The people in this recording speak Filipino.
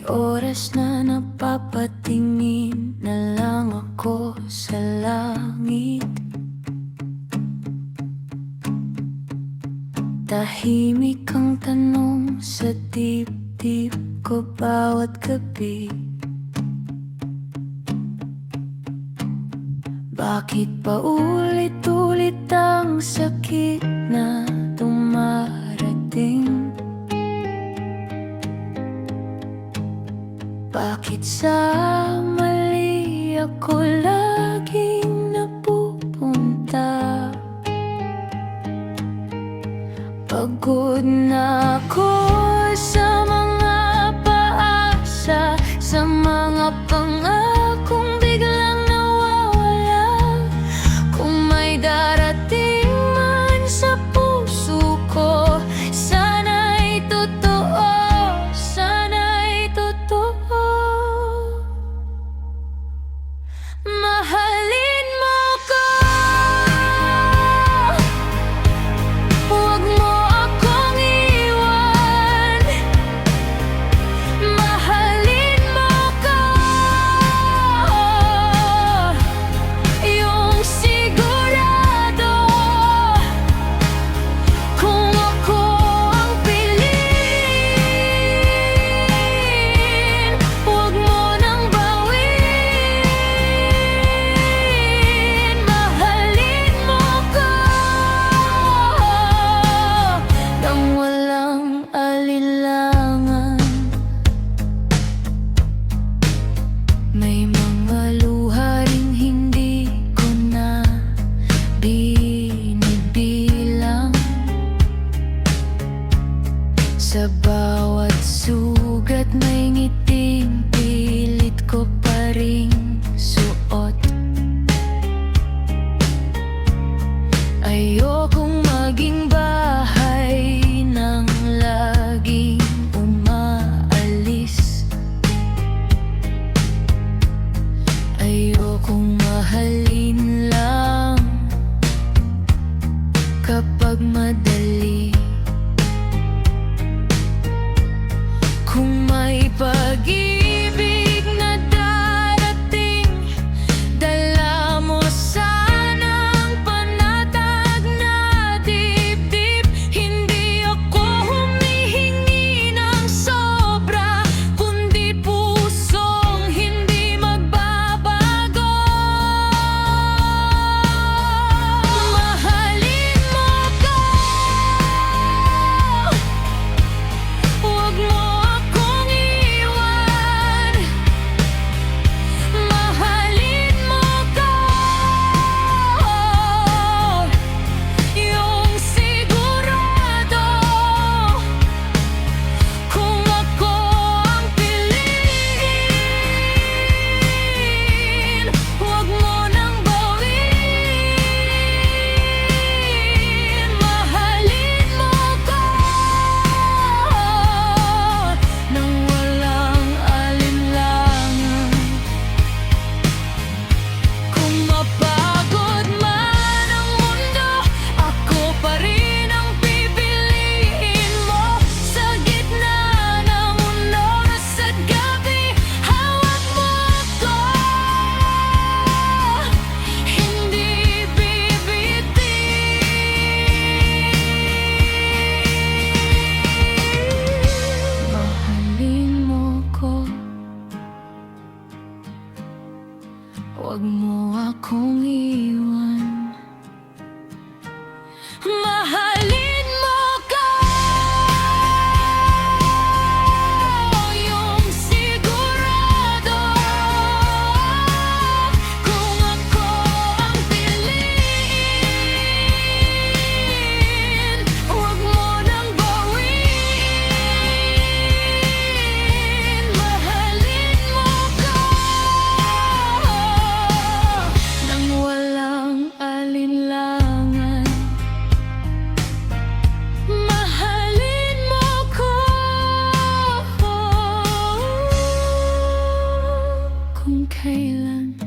oras na napapatingin na lang ako sa langit. Tahimik ang tanong sa dibdib ko bawat gabi. Bakit pa ulit-ulit ang sakit na dumarating? Bakit sa mali ako laging napupunta? Pagod na ako sa mga paasa, sa mga pangakong biglang nawawala. Kung may darating man sa puso ko, sana'y totoo, sana'y totoo. Mahalin mo ko, huwag mo akong iwan. Mahalin mo ko, yung sigurado. Kung ako ang piliin, huwag mo nang bawin. Mahalin mo ko nang walang alinlangan. May mga luha ring hindi ko na binibilang. Sa bawat sugat may ngiting pilit ko pa ring suot. Ayokong maging bahay nang laging umaalis. Ayokong mahalin lang kapag madali. Kung may pag-ibig na darating, dala mo sanang panatag na dibdib. Hindi ako humihingi ng sobra, kundi pusong hindi magbabago. Mahalin mo ko, huwag mo akong iwan. Mahalin mo ko, yung sigurado. Kung ako ang piliin, huwag mo nang bawin. Mahalin mo ko nang walang alinlangan. Kung mapagod man ang mundo, ako pa rin ang pipiliin mo. Sa gitna ng oras at gabi, hawak mo ako, hindi bibitin. Mahalin mo ko, huwag mo akong iwan. Mahalin mo ko, yung sigurado. Kung ako ang piliin, huwag mo nang bawin. Mahalin mo ko nang walang alinlangan. Mahalin mo ko kung kailan